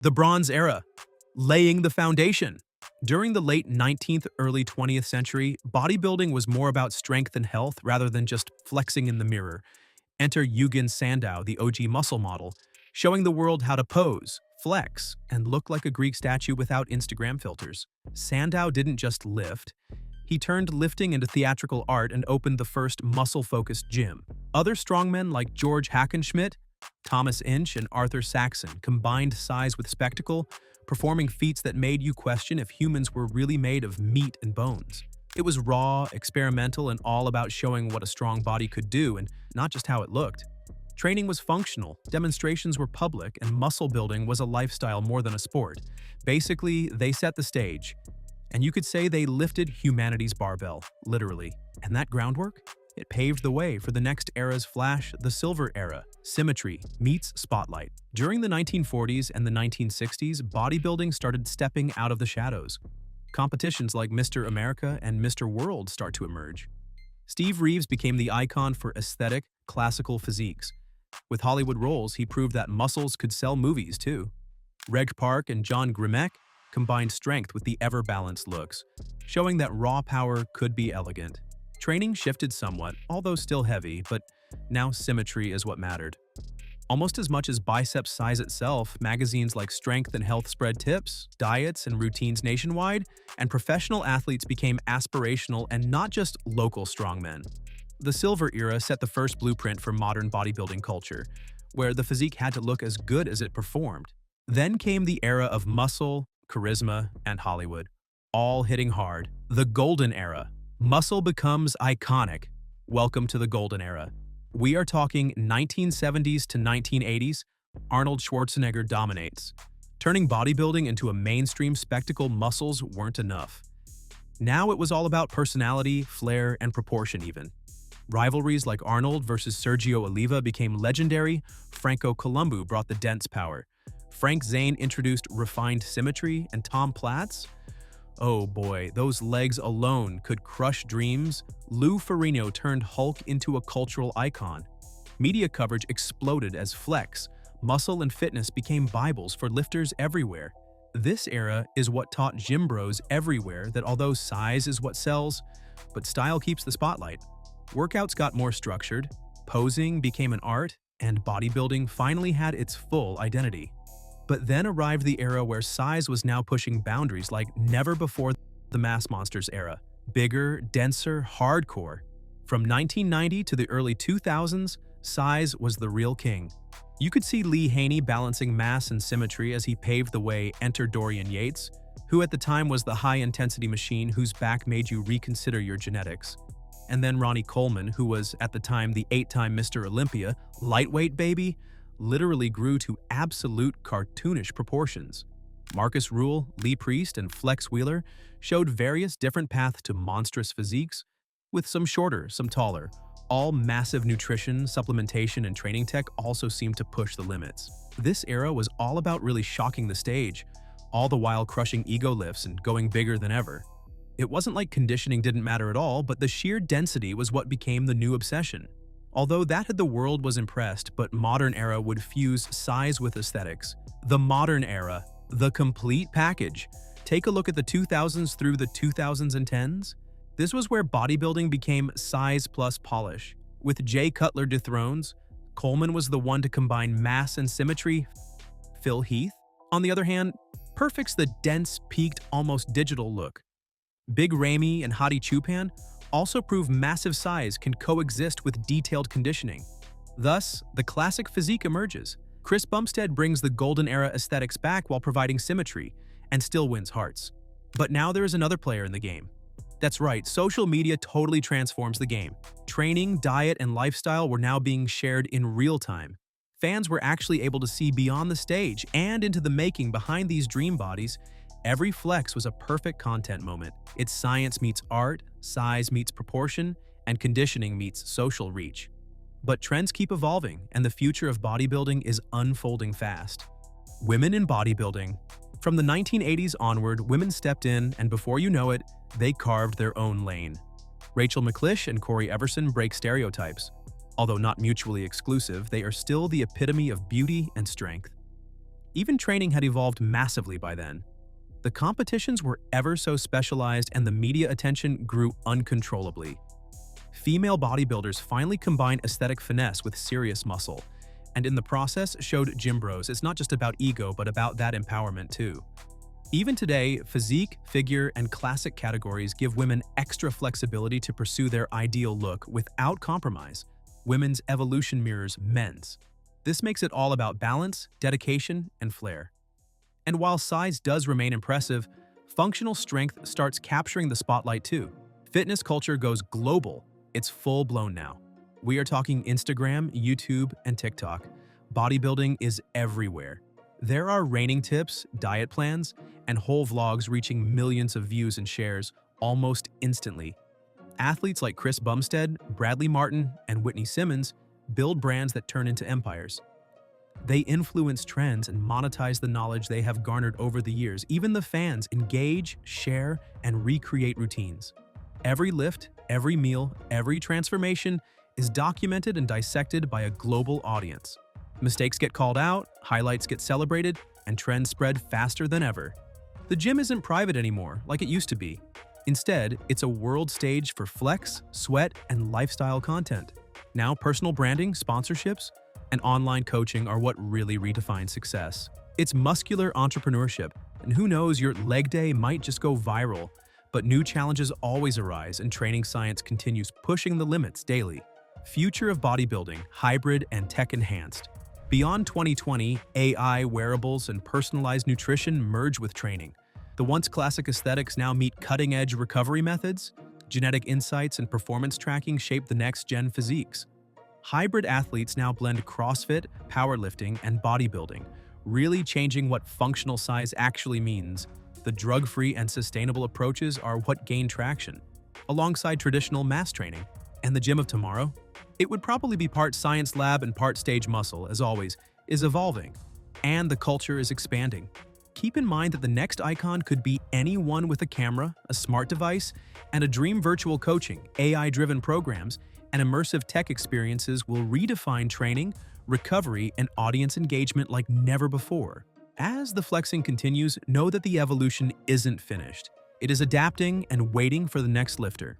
The Bronze Era, laying the foundation. During the late 19th, early 20th century, bodybuilding was more about strength and health rather than just flexing in the mirror. Enter Eugen Sandow, the OG muscle model, showing the world how to pose, flex, and look like a Greek statue without Instagram filters. Sandow didn't just lift, he turned lifting into theatrical art and opened the first muscle-focused gym. Other strongmen like George Hackenschmidt, Thomas Inch, and Arthur Saxon combined size with spectacle, performing feats that made you question if humans were really made of meat and bones. It was raw, experimental, and all about showing what a strong body could do and not just how it looked. Training was functional, demonstrations were public, and muscle building was a lifestyle more than a sport. Basically, they set the stage. And you could say they lifted humanity's barbell, literally. And that groundwork? It paved the way for the next era's flash, the Silver Era. Symmetry meets spotlight. During the 1940s and the 1960s, bodybuilding started stepping out of the shadows. Competitions like Mr. America and Mr. World start to emerge. Steve Reeves became the icon for aesthetic, classical physiques. With Hollywood roles, he proved that muscles could sell movies too. Reg Park and John Grimek combined strength with the ever-balanced looks, showing that raw power could be elegant. Training shifted somewhat, although still heavy, but now symmetry is what mattered. Almost as much as biceps size itself, magazines like Strength and Health spread tips, diets, and routines nationwide, and professional athletes became aspirational and not just local strongmen. The Silver Era set the first blueprint for modern bodybuilding culture, where the physique had to look as good as it performed. Then came the era of muscle, charisma, and Hollywood, all hitting hard. The Golden Era. Muscle becomes iconic. Welcome to the Golden Era. We are talking 1970s to 1980s. Arnold Schwarzenegger dominates. Turning bodybuilding into a mainstream spectacle, muscles weren't enough. Now it was all about personality, flair, and proportion even. Rivalries like Arnold versus Sergio Oliva became legendary. Franco Columbu brought the dense power. Frank Zane introduced refined symmetry, and Tom Platz? Oh boy, those legs alone could crush dreams. Lou Ferrigno turned Hulk into a cultural icon. Media coverage exploded as flex, muscle, and fitness became Bibles for lifters everywhere. This era is what taught gym bros everywhere that although size is what sells, but style keeps the spotlight. Workouts got more structured, posing became an art, and bodybuilding finally had its full identity. But then arrived the era where size was now pushing boundaries like never before, the Mass Monsters era. Bigger, denser, hardcore. From 1990 to the early 2000s, size was the real king. You could see Lee Haney balancing mass and symmetry as he paved the way. Enter Dorian Yates, who at the time was the high-intensity machine whose back made you reconsider your genetics. And then Ronnie Coleman, who was at the time the 8-time Mr. Olympia, lightweight baby, literally grew to absolute cartoonish proportions. Marcus Rule, Lee Priest, and Flex Wheeler showed various different paths to monstrous physiques, with some shorter, some taller. All massive nutrition, supplementation, and training tech also seemed to push the limits. This era was all about really shocking the stage, all the while crushing ego lifts and going bigger than ever. It wasn't like conditioning didn't matter at all, but the sheer density was what became the new obsession. Although that had the world was impressed, but modern era would fuse size with aesthetics. The modern era, the complete package. Take a look at the 2000s through the 2010s. This was where bodybuilding became size plus polish. With Jay Cutler dethroned, Coleman was the one to combine mass and symmetry. Phil Heath, on the other hand, perfects the dense, peaked, almost digital look. Big Ramy and Hadi Chupan also prove massive size can coexist with detailed conditioning. Thus, the classic physique emerges. Chris Bumstead brings the golden era aesthetics back while providing symmetry, and still wins hearts. But now there is another player in the game. That's right, social media totally transforms the game. Training, diet, and lifestyle were now being shared in real time. Fans were actually able to see beyond the stage and into the making behind these dream bodies. Every flex was a perfect content moment. It's science meets art, size meets proportion, and conditioning meets social reach. But trends keep evolving, and the future of bodybuilding is unfolding fast. Women in bodybuilding. From the 1980s onward, women stepped in, and before you know it, they carved their own lane. Rachel McLish and Corey Everson break stereotypes. Although not mutually exclusive, they are still the epitome of beauty and strength. Even training had evolved massively by then. The competitions were ever so specialized and the media attention grew uncontrollably. Female bodybuilders finally combined aesthetic finesse with serious muscle, and in the process showed gym bros it's not just about ego but about that empowerment too. Even today, physique, figure, and classic categories give women extra flexibility to pursue their ideal look without compromise. Women's evolution mirrors men's. This makes it all about balance, dedication, and flair. And while size does remain impressive, functional strength starts capturing the spotlight too. Fitness culture goes global. It's full-blown now. We are talking Instagram, YouTube, and TikTok. Bodybuilding is everywhere. There are reigning tips, diet plans, and whole vlogs reaching millions of views and shares almost instantly. Athletes like Chris Bumstead, Bradley Martin, and Whitney Simmons build brands that turn into empires. They influence trends and monetize the knowledge they have garnered over the years. Even the fans engage, share, and recreate routines. Every lift, every meal, every transformation is documented and dissected by a global audience. Mistakes get called out, highlights get celebrated, and trends spread faster than ever. The gym isn't private anymore like it used to be. Instead, it's a world stage for flex, sweat, and lifestyle content. Now, personal branding, sponsorships, and online coaching are what really redefine success. It's muscular entrepreneurship, and who knows, your leg day might just go viral, but new challenges always arise and training science continues pushing the limits daily. Future of bodybuilding, hybrid and tech-enhanced. Beyond 2020, AI, wearables, and personalized nutrition merge with training. The once classic aesthetics now meet cutting-edge recovery methods. Genetic insights and performance tracking shape the next-gen physiques. Hybrid athletes now blend CrossFit, powerlifting, and bodybuilding, really changing what functional size actually means. The drug-free and sustainable approaches are what gain traction, alongside traditional mass training. And the gym of tomorrow? It would probably be part science lab and part stage muscle, as always, is evolving. And the culture is expanding. Keep in mind that the next icon could be anyone with a camera, a smart device, and a dream. Virtual coaching, AI-driven programs, and immersive tech experiences will redefine training, recovery, and audience engagement like never before. As the flexing continues, know that the evolution isn't finished. It is adapting and waiting for the next lifter.